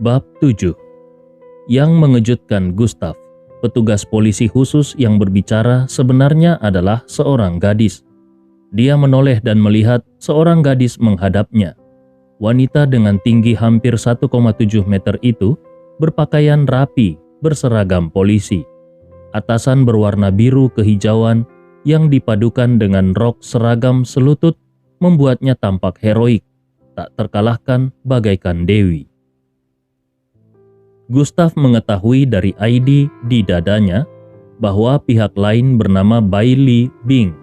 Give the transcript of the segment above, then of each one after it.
Bab 7. Yang mengejutkan Gustav, petugas polisi khusus yang berbicara sebenarnya adalah seorang gadis. Dia menoleh dan melihat seorang gadis menghadapnya. Wanita dengan tinggi hampir 1,7 meter itu berpakaian rapi, berseragam polisi. Atasan berwarna biru kehijauan yang dipadukan dengan rok seragam selutut membuatnya tampak heroik, tak terkalahkan bagaikan dewi. Gustav mengetahui dari ID di dadanya bahwa pihak lain bernama Bailey Bing,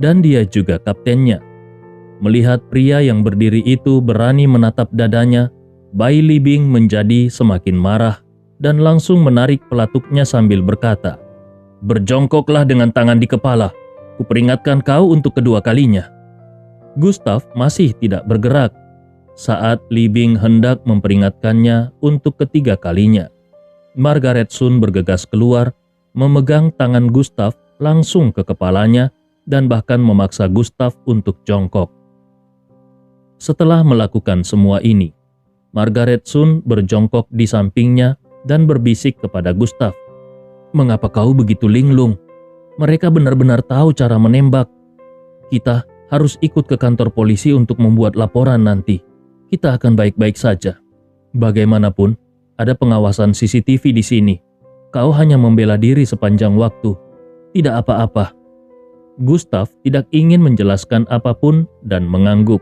dan dia juga kaptennya. Melihat pria yang berdiri itu berani menatap dadanya, Bailey Bing menjadi semakin marah dan langsung menarik pelatuknya sambil berkata, "Berjongkoklah dengan tangan di kepala, kuperingatkan kau untuk kedua kalinya." Gustav masih tidak bergerak saat Li Bing hendak memperingatkannya untuk ketiga kalinya. Margaret Sun bergegas keluar, memegang tangan Gustav langsung ke kepalanya dan bahkan memaksa Gustav untuk jongkok. Setelah melakukan semua ini, Margaret Sun berjongkok di sampingnya dan berbisik kepada Gustav, "Mengapa kau begitu linglung? Mereka benar-benar tahu cara menembak. Kita harus ikut ke kantor polisi untuk membuat laporan nanti. Kita akan baik-baik saja. Bagaimanapun, ada pengawasan CCTV di sini. Kau hanya membela diri sepanjang waktu. Tidak apa-apa." Gustav tidak ingin menjelaskan apapun dan mengangguk.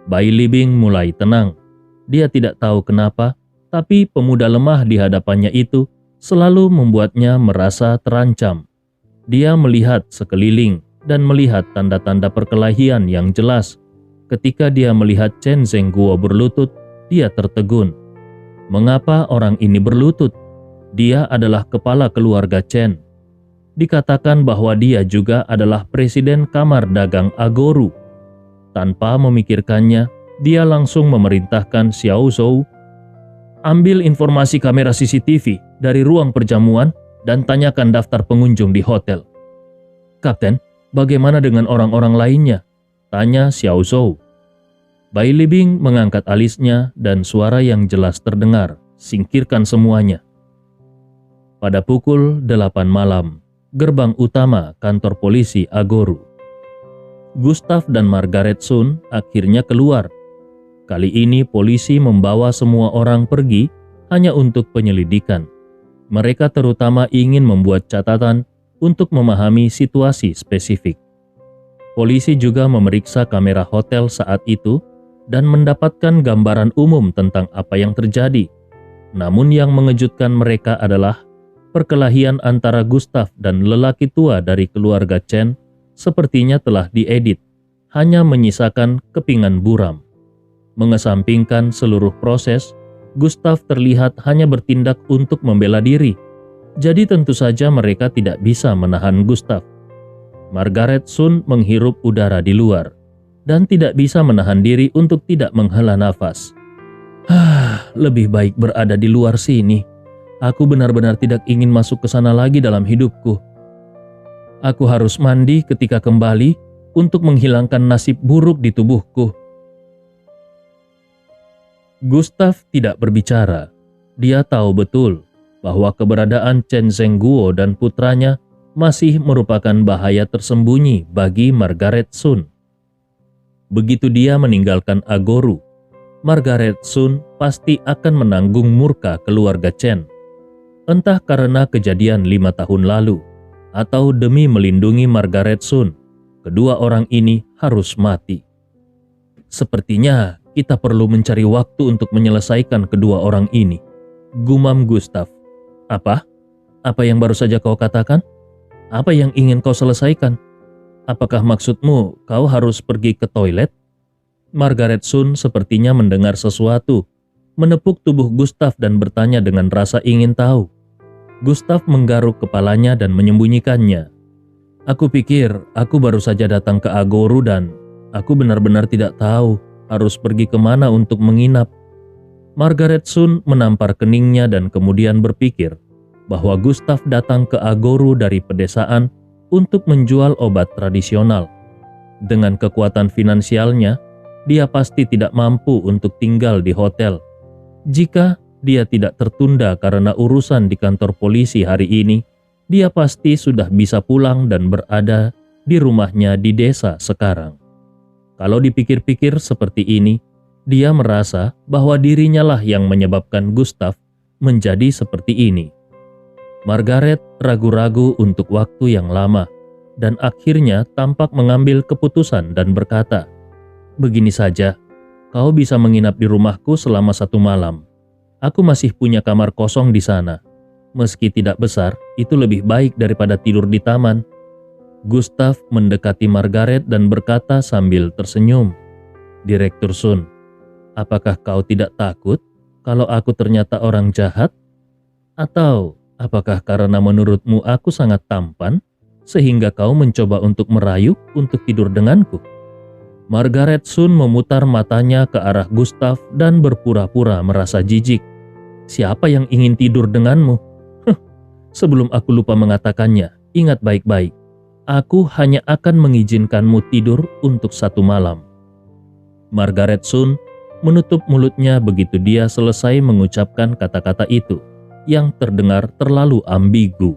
Bailey Bing mulai tenang. Dia tidak tahu kenapa, tapi pemuda lemah di hadapannya itu selalu membuatnya merasa terancam. Dia melihat sekeliling dan melihat tanda-tanda perkelahian yang jelas. Ketika dia melihat Chen Zhengguo berlutut, dia tertegun. Mengapa orang ini berlutut? Dia adalah kepala keluarga Chen. Dikatakan bahwa dia juga adalah presiden Kamar Dagang Agoru. Tanpa memikirkannya, dia langsung memerintahkan Xiao Zhou, "Ambil informasi kamera CCTV dari ruang perjamuan dan tanyakan daftar pengunjung di hotel." "Kapten, bagaimana dengan orang-orang lainnya?" tanya Xiao Zhou. Bailey Bing mengangkat alisnya dan suara yang jelas terdengar, "Singkirkan semuanya." Pada pukul 8 malam, gerbang utama kantor polisi Agoru. Gustav dan Margaret Sun akhirnya keluar. Kali ini polisi membawa semua orang pergi hanya untuk penyelidikan. Mereka terutama ingin membuat catatan untuk memahami situasi spesifik. Polisi juga memeriksa kamera hotel saat itu dan mendapatkan gambaran umum tentang apa yang terjadi. Namun yang mengejutkan mereka adalah perkelahian antara Gustav dan lelaki tua dari keluarga Chen sepertinya telah diedit, hanya menyisakan kepingan buram. Mengesampingkan seluruh proses, Gustav terlihat hanya bertindak untuk membela diri. Jadi tentu saja mereka tidak bisa menahan Gustav. Margaret Sun menghirup udara di luar dan tidak bisa menahan diri untuk tidak menghela nafas. Lebih baik berada di luar sini. Aku benar-benar tidak ingin masuk ke sana lagi dalam hidupku. Aku harus mandi ketika kembali untuk menghilangkan nasib buruk di tubuhku." Gustav tidak berbicara. Dia tahu betul bahwa keberadaan Chen Zhengguo dan putranya masih merupakan bahaya tersembunyi bagi Margaret Sun. Begitu dia meninggalkan Agoru, Margaret Sun pasti akan menanggung murka keluarga Chen. Entah karena kejadian 5 tahun lalu, atau demi melindungi Margaret Sun, kedua orang ini harus mati. "Sepertinya kita perlu mencari waktu untuk menyelesaikan kedua orang ini," gumam Gustav. Apa yang baru saja kau katakan? Apa yang ingin kau selesaikan? Apakah maksudmu kau harus pergi ke toilet?" Margaret Sun sepertinya mendengar sesuatu, menepuk tubuh Gustav dan bertanya dengan rasa ingin tahu. Gustav menggaruk kepalanya dan menyembunyikannya. "Aku pikir aku baru saja datang ke Agoru dan aku benar-benar tidak tahu harus pergi kemana untuk menginap." Margaret Sun menampar keningnya dan kemudian berpikir bahwa Gustav datang ke Agoru dari pedesaan untuk menjual obat tradisional. Dengan kekuatan finansialnya, dia pasti tidak mampu untuk tinggal di hotel. Jika dia tidak tertunda karena urusan di kantor polisi hari ini, dia pasti sudah bisa pulang dan berada di rumahnya di desa sekarang. Kalau dipikir-pikir seperti ini, dia merasa bahwa dirinya lah yang menyebabkan Gustav menjadi seperti ini. Margaret ragu-ragu untuk waktu yang lama, dan akhirnya tampak mengambil keputusan dan berkata, "Begini saja, kau bisa menginap di rumahku selama 1 malam. Aku masih punya kamar kosong di sana. Meski tidak besar, itu lebih baik daripada tidur di taman." Gustav mendekati Margaret dan berkata sambil tersenyum, "Direktur Sun, apakah kau tidak takut kalau aku ternyata orang jahat? Atau apakah karena menurutmu aku sangat tampan, sehingga kau mencoba untuk merayu untuk tidur denganku?" Margaret Sun memutar matanya ke arah Gustav dan berpura-pura merasa jijik. "Siapa yang ingin tidur denganmu? Sebelum aku lupa mengatakannya, ingat baik-baik. Aku hanya akan mengizinkanmu tidur untuk 1 malam." Margaret Sun menutup mulutnya begitu dia selesai mengucapkan kata-kata itu, yang terdengar terlalu ambigu.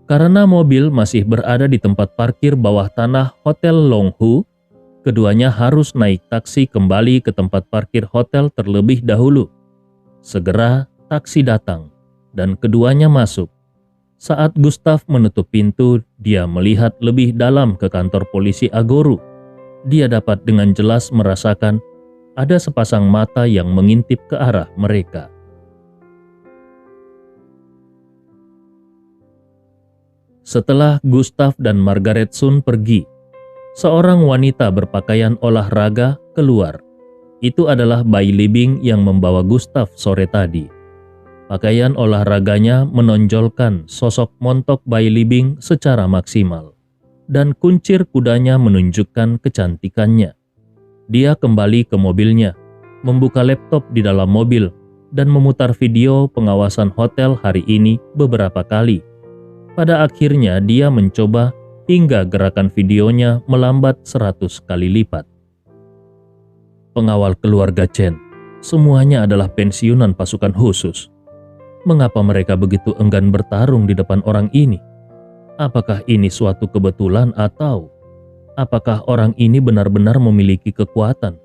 Karena mobil masih berada di tempat parkir bawah tanah Hotel Longhu, keduanya harus naik taksi kembali ke tempat parkir hotel terlebih dahulu. Segera taksi datang, dan keduanya masuk. Saat Gustav menutup pintu, dia melihat lebih dalam ke kantor polisi Agoru. Dia dapat dengan jelas merasakan ada sepasang mata yang mengintip ke arah mereka. Setelah Gustav dan Margaret Sun pergi, seorang wanita berpakaian olahraga keluar. Itu adalah Bailey Bing yang membawa Gustav sore tadi. Pakaian olahraganya menonjolkan sosok montok Bailey Bing secara maksimal, dan kuncir kudanya menunjukkan kecantikannya. Dia kembali ke mobilnya, membuka laptop di dalam mobil, dan memutar video pengawasan hotel hari ini beberapa kali. Pada akhirnya dia mencoba hingga gerakan videonya melambat 100 kali lipat. Pengawal keluarga Chen, semuanya adalah pensiunan pasukan khusus. Mengapa mereka begitu enggan bertarung di depan orang ini? Apakah ini suatu kebetulan atau apakah orang ini benar-benar memiliki kekuatan?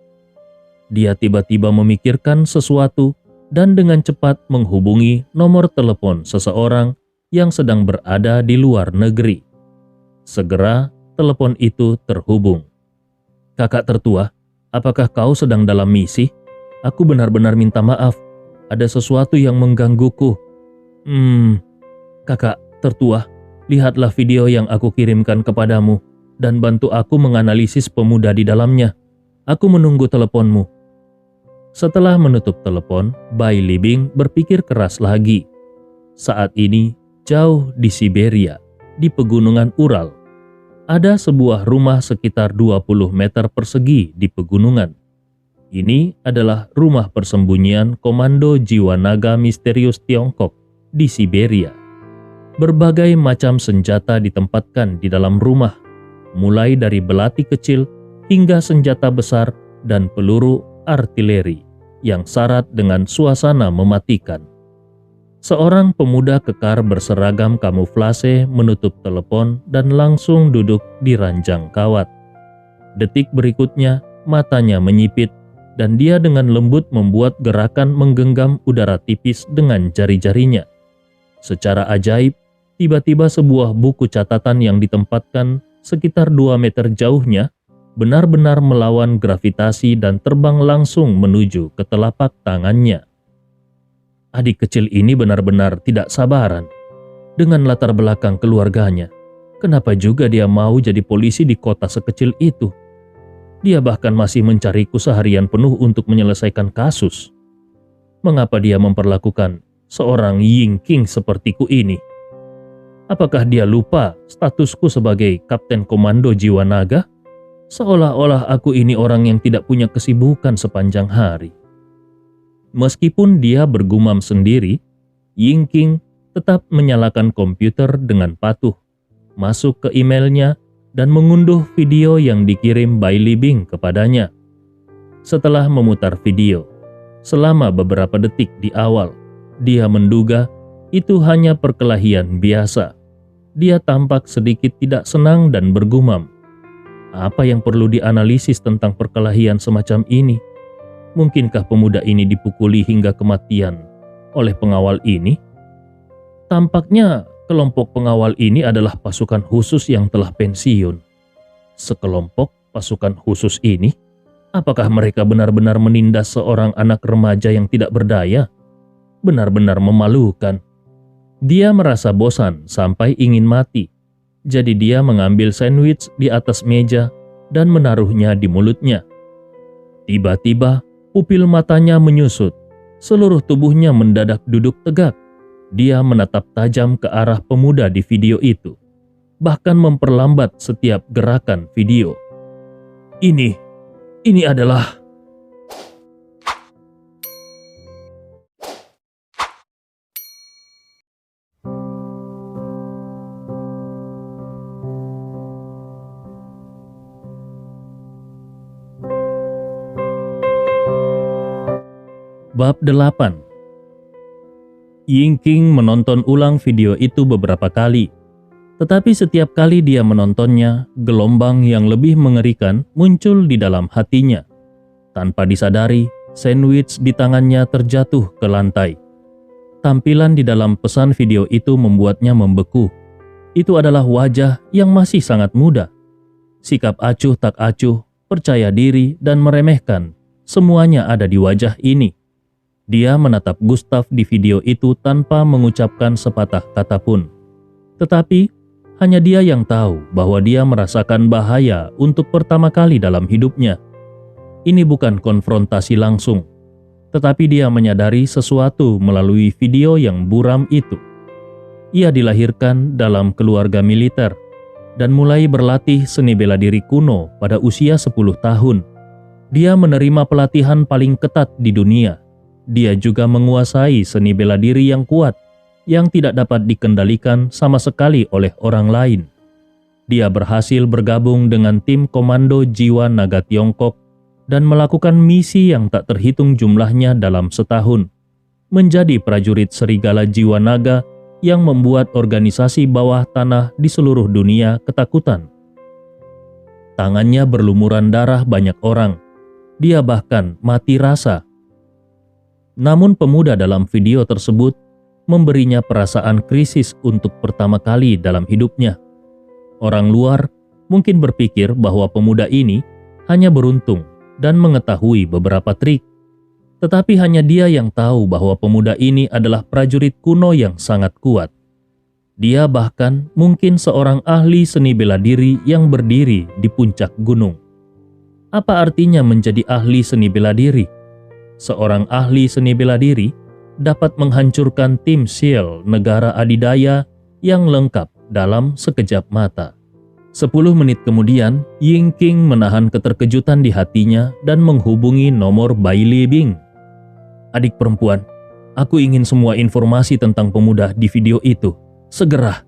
Dia tiba-tiba memikirkan sesuatu dan dengan cepat menghubungi nomor telepon seseorang yang sedang berada di luar negeri. Segera telepon itu terhubung. "Kakak tertua, apakah kau sedang dalam misi? Aku benar-benar minta maaf. Ada sesuatu yang menggangguku." Kakak tertua, lihatlah video yang aku kirimkan kepadamu dan bantu aku menganalisis pemuda di dalamnya. Aku menunggu teleponmu." Setelah menutup telepon, Bailey Bing berpikir keras lagi. Saat ini, jauh di Siberia, di pegunungan Ural, ada sebuah rumah sekitar 20 meter persegi di pegunungan. Ini adalah rumah persembunyian Komando Jiwa Naga Misterius Tiongkok di Siberia. Berbagai macam senjata ditempatkan di dalam rumah, mulai dari belati kecil hingga senjata besar dan peluru artileri yang syarat dengan suasana mematikan. Seorang pemuda kekar berseragam kamuflase menutup telepon dan langsung duduk di ranjang kawat. Detik berikutnya, matanya menyipit dan dia dengan lembut membuat gerakan menggenggam udara tipis dengan jari-jarinya. Secara ajaib, tiba-tiba sebuah buku catatan yang ditempatkan sekitar 2 meter jauhnya benar-benar melawan gravitasi dan terbang langsung menuju ke telapak tangannya. Adik kecil ini benar-benar tidak sabaran. Dengan latar belakang keluarganya, kenapa juga dia mau jadi polisi di kota sekecil itu? Dia bahkan masih mencariku seharian penuh untuk menyelesaikan kasus. Mengapa dia memperlakukan seorang Ying King sepertiku ini? Apakah dia lupa statusku sebagai Kapten Komando Jiwa Naga? Seolah-olah aku ini orang yang tidak punya kesibukan sepanjang hari. Meskipun dia bergumam sendiri, Ying King tetap menyalakan komputer dengan patuh, masuk ke emailnya, dan mengunduh video yang dikirim Bailey Bing kepadanya. Setelah memutar video, Selama beberapa detik di awal, dia menduga itu hanya perkelahian biasa. Dia tampak sedikit tidak senang dan bergumam. Apa yang perlu dianalisis tentang perkelahian semacam ini? Mungkinkah pemuda ini dipukuli hingga kematian oleh pengawal ini? Tampaknya kelompok pengawal ini adalah pasukan khusus yang telah pensiun. Sekelompok pasukan khusus ini, apakah mereka benar-benar menindas seorang anak remaja yang tidak berdaya? Benar-benar memalukan. Dia merasa bosan sampai ingin mati. Jadi dia mengambil sandwich di atas meja dan menaruhnya di mulutnya. Tiba-tiba, pupil matanya menyusut. Seluruh tubuhnya mendadak duduk tegak. Dia menatap tajam ke arah pemuda di video itu, bahkan memperlambat setiap gerakan video. Ini adalah... Bab 8. Yingqing menonton ulang video itu beberapa kali. Tetapi setiap kali dia menontonnya, gelombang yang lebih mengerikan muncul di dalam hatinya. Tanpa disadari, sandwich di tangannya terjatuh ke lantai. Tampilan di dalam pesan video itu membuatnya membeku. Itu adalah wajah yang masih sangat muda. Sikap acuh tak acuh, percaya diri dan meremehkan, semuanya ada di wajah ini. Dia menatap Gustav di video itu tanpa mengucapkan sepatah kata pun. Tetapi, hanya dia yang tahu bahwa dia merasakan bahaya untuk pertama kali dalam hidupnya. Ini bukan konfrontasi langsung, tetapi dia menyadari sesuatu melalui video yang buram itu. Ia dilahirkan dalam keluarga militer dan mulai berlatih seni bela diri kuno pada usia 10 tahun. Dia menerima pelatihan paling ketat di dunia. Dia juga menguasai seni bela diri yang kuat, yang tidak dapat dikendalikan sama sekali oleh orang lain. Dia berhasil bergabung dengan tim komando jiwa naga Tiongkok dan melakukan misi yang tak terhitung jumlahnya dalam setahun. Menjadi prajurit serigala jiwa naga yang membuat organisasi bawah tanah di seluruh dunia ketakutan. Tangannya berlumuran darah banyak orang. Dia bahkan mati rasa. Namun pemuda dalam video tersebut memberinya perasaan krisis untuk pertama kali dalam hidupnya. Orang luar mungkin berpikir bahwa pemuda ini hanya beruntung dan mengetahui beberapa trik. Tetapi hanya dia yang tahu bahwa pemuda ini adalah prajurit kuno yang sangat kuat. Dia bahkan mungkin seorang ahli seni bela diri yang berdiri di puncak gunung. Apa artinya menjadi ahli seni bela diri? Seorang ahli seni bela diri dapat menghancurkan tim SEAL negara adidaya yang lengkap dalam sekejap mata. 10 menit kemudian, Yingqing menahan keterkejutan di hatinya dan menghubungi nomor Bai Li Bing. Adik perempuan, aku ingin semua informasi tentang pemuda di video itu. Segera,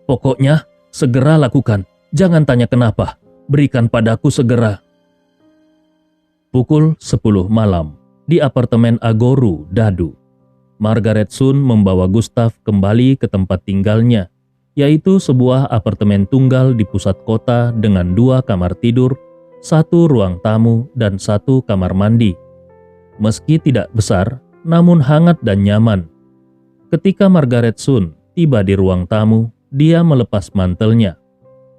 pokoknya segera lakukan. Jangan tanya kenapa, berikan padaku segera. Pukul 10 malam, di apartemen Agoru, Dadu. Margaret Sun membawa Gustav kembali ke tempat tinggalnya, yaitu sebuah apartemen tunggal di pusat kota dengan 2 kamar tidur, 1 ruang tamu, dan 1 kamar mandi. Meski tidak besar, namun hangat dan nyaman. Ketika Margaret Sun tiba di ruang tamu, dia melepas mantelnya.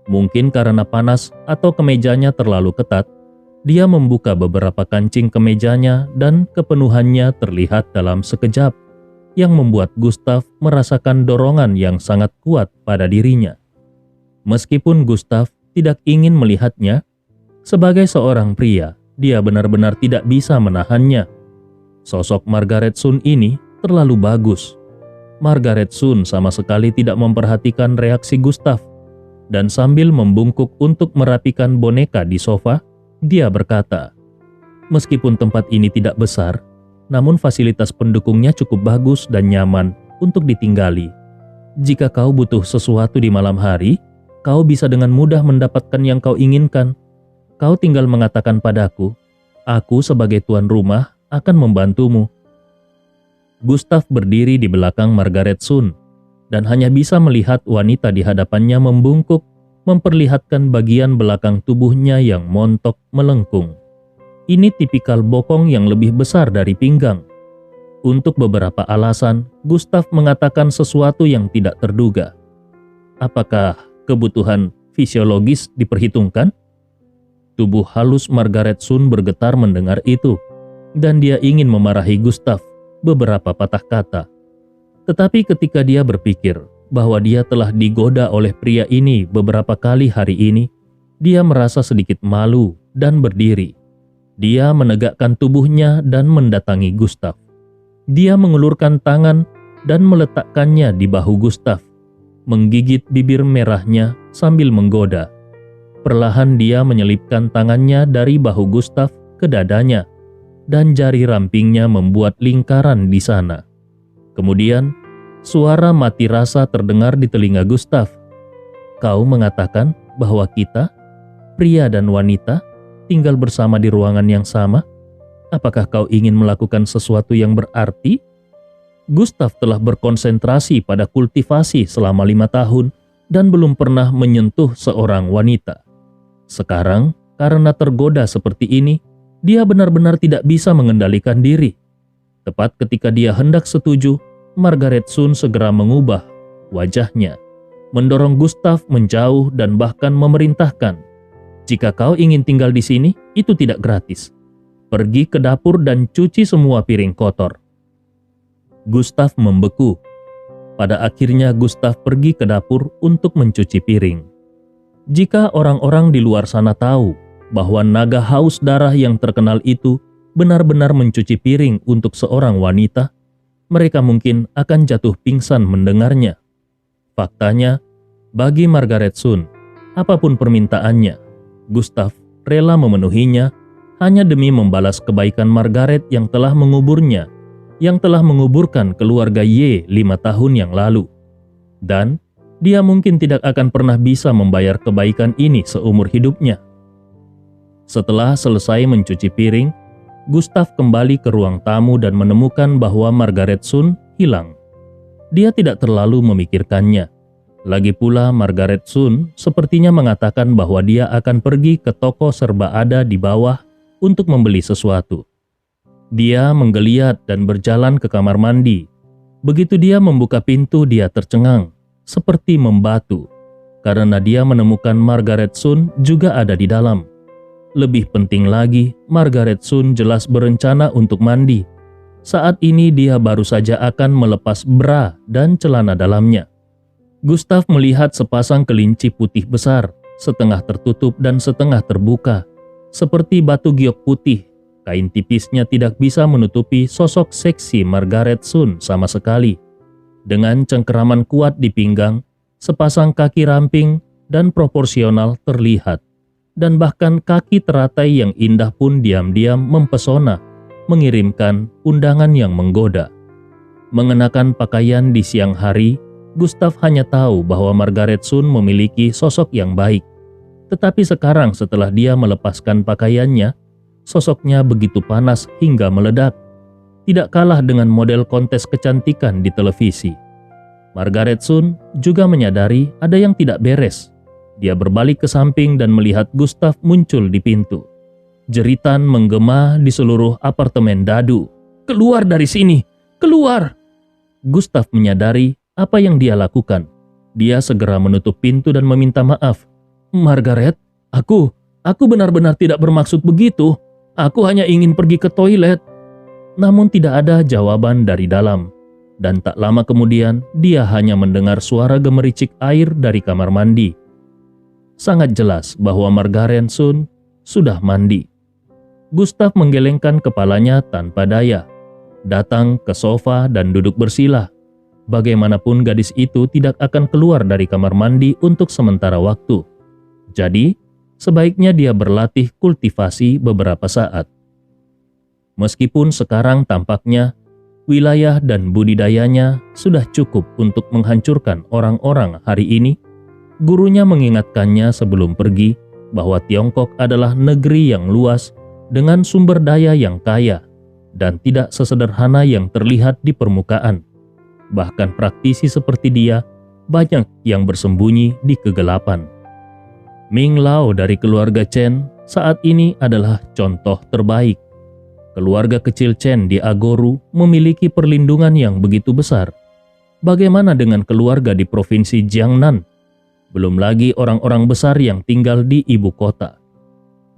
Mungkin karena panas atau kemejanya terlalu ketat, dia membuka beberapa kancing kemejanya dan kepenuhannya terlihat dalam sekejap, yang membuat Gustav merasakan dorongan yang sangat kuat pada dirinya. Meskipun Gustav tidak ingin melihatnya, sebagai seorang pria, dia benar-benar tidak bisa menahannya. Sosok Margaret Sun ini terlalu bagus. Margaret Sun sama sekali tidak memperhatikan reaksi Gustav, dan sambil membungkuk untuk merapikan boneka di sofa, dia berkata, "Meskipun tempat ini tidak besar, namun fasilitas pendukungnya cukup bagus dan nyaman untuk ditinggali. Jika kau butuh sesuatu di malam hari, kau bisa dengan mudah mendapatkan yang kau inginkan. Kau tinggal mengatakan padaku, aku sebagai tuan rumah akan membantumu." Gustav berdiri di belakang Margaret Sun dan hanya bisa melihat wanita di hadapannya membungkuk, memperlihatkan bagian belakang tubuhnya yang montok melengkung. Ini tipikal bokong yang lebih besar dari pinggang. Untuk beberapa alasan, Gustav mengatakan sesuatu yang tidak terduga. Apakah kebutuhan fisiologis diperhitungkan? Tubuh halus Margaret Sun bergetar mendengar itu, dan dia ingin memarahi Gustav beberapa patah kata. Tetapi ketika dia berpikir bahwa dia telah digoda oleh pria ini beberapa kali hari ini, dia merasa sedikit malu dan berdiri. Dia menegakkan tubuhnya dan mendatangi Gustav. Dia mengulurkan tangan dan meletakkannya di bahu Gustav, menggigit bibir merahnya sambil menggoda. Perlahan dia menyelipkan tangannya dari bahu Gustav ke dadanya, dan jari rampingnya membuat lingkaran di sana. Kemudian, suara mati rasa terdengar di telinga Gustav. "Kau mengatakan bahwa kita, pria dan wanita, tinggal bersama di ruangan yang sama? Apakah kau ingin melakukan sesuatu yang berarti?" Gustav telah berkonsentrasi pada kultivasi selama 5 tahun dan belum pernah menyentuh seorang wanita. Sekarang, karena tergoda seperti ini, dia benar-benar tidak bisa mengendalikan diri. Tepat ketika dia hendak setuju, Margaret Sun segera mengubah wajahnya, mendorong Gustav menjauh dan bahkan memerintahkan, "Jika kau ingin tinggal di sini, itu tidak gratis. Pergi ke dapur dan cuci semua piring kotor." Gustav membeku. Pada akhirnya Gustav pergi ke dapur untuk mencuci piring. Jika orang-orang di luar sana tahu bahwa naga haus darah yang terkenal itu benar-benar mencuci piring untuk seorang wanita, mereka mungkin akan jatuh pingsan mendengarnya. Faktanya, bagi Margaret Sun, apapun permintaannya, Gustav rela memenuhinya hanya demi membalas kebaikan Margaret yang telah menguburnya, yang telah menguburkan keluarga Y 5 tahun yang lalu. Dan dia mungkin tidak akan pernah bisa membayar kebaikan ini seumur hidupnya. Setelah selesai mencuci piring, Gustav kembali ke ruang tamu dan menemukan bahwa Margaret Sun hilang. Dia tidak terlalu memikirkannya. Lagi pula Margaret Sun sepertinya mengatakan bahwa dia akan pergi ke toko serba ada di bawah untuk membeli sesuatu. Dia menggeliat dan berjalan ke kamar mandi. Begitu dia membuka pintu, dia tercengang, seperti membatu, karena dia menemukan Margaret Sun juga ada di dalam. Lebih penting lagi, Margaret Sun jelas berencana untuk mandi. Saat ini dia baru saja akan melepas bra dan celana dalamnya. Gustav melihat sepasang kelinci putih besar, setengah tertutup dan setengah terbuka. Seperti batu giok putih, kain tipisnya tidak bisa menutupi sosok seksi Margaret Sun sama sekali. Dengan cengkeraman kuat di pinggang, sepasang kaki ramping dan proporsional terlihat. Dan bahkan kaki teratai yang indah pun diam-diam mempesona, mengirimkan undangan yang menggoda. Mengenakan pakaian di siang hari, Gustav hanya tahu bahwa Margaret Sun memiliki sosok yang baik. Tetapi sekarang setelah dia melepaskan pakaiannya, sosoknya begitu panas hingga meledak. Tidak kalah dengan model kontes kecantikan di televisi. Margaret Sun juga menyadari ada yang tidak beres. Dia berbalik ke samping dan melihat Gustav muncul di pintu. Jeritan menggema di seluruh apartemen dadu. "Keluar dari sini! Keluar!" Gustav menyadari apa yang dia lakukan. Dia segera menutup pintu dan meminta maaf. "Margaret, aku benar-benar tidak bermaksud begitu. Aku hanya ingin pergi ke toilet." Namun tidak ada jawaban dari dalam. Dan tak lama kemudian, dia hanya mendengar suara gemericik air dari kamar mandi. Sangat jelas bahwa Margaret Sun sudah mandi. Gustav menggelengkan kepalanya tanpa daya, datang ke sofa dan duduk bersila. Bagaimanapun gadis itu tidak akan keluar dari kamar mandi untuk sementara waktu. Jadi, sebaiknya dia berlatih kultivasi beberapa saat. Meskipun sekarang tampaknya wilayah dan budidayanya sudah cukup untuk menghancurkan orang-orang hari ini, gurunya mengingatkannya sebelum pergi bahwa Tiongkok adalah negeri yang luas dengan sumber daya yang kaya, dan tidak sesederhana yang terlihat di permukaan. Bahkan praktisi seperti dia banyak yang bersembunyi di kegelapan. Ming Lao dari keluarga Chen saat ini adalah contoh terbaik. Keluarga kecil Chen di Agoru memiliki perlindungan yang begitu besar. Bagaimana dengan keluarga di provinsi Jiangnan? Belum lagi orang-orang besar yang tinggal di ibu kota.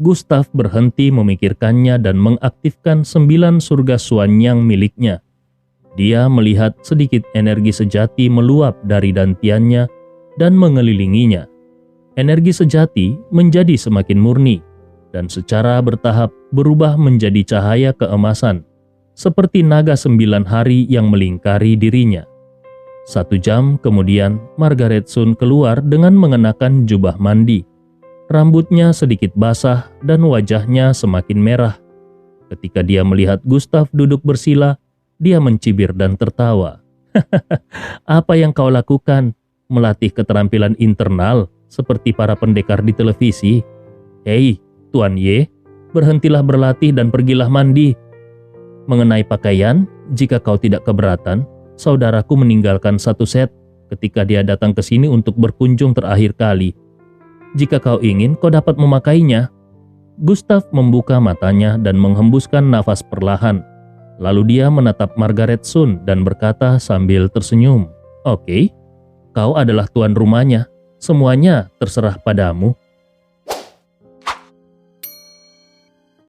Gustav berhenti memikirkannya dan mengaktifkan 9 surga Xuanyang miliknya. Dia melihat sedikit energi sejati meluap dari dantiannya dan mengelilinginya. Energi sejati menjadi semakin murni dan secara bertahap berubah menjadi cahaya keemasan, seperti naga 9 hari yang melingkari dirinya. 1 jam kemudian, Margaret Sun keluar dengan mengenakan jubah mandi. Rambutnya sedikit basah dan wajahnya semakin merah. Ketika dia melihat Gustav duduk bersila, dia mencibir dan tertawa. Apa yang kau lakukan? Melatih keterampilan internal seperti para pendekar di televisi? Hei, Tuan Ye, berhentilah berlatih dan pergilah mandi. Mengenai pakaian, jika kau tidak keberatan, saudaraku meninggalkan 1 set ketika dia datang ke sini untuk berkunjung terakhir kali. Jika kau ingin, kau dapat memakainya. Gustav membuka matanya dan menghembuskan nafas perlahan. Lalu dia menatap Margaret Sun dan berkata sambil tersenyum, "Oke, kau adalah tuan rumahnya. Semuanya terserah padamu."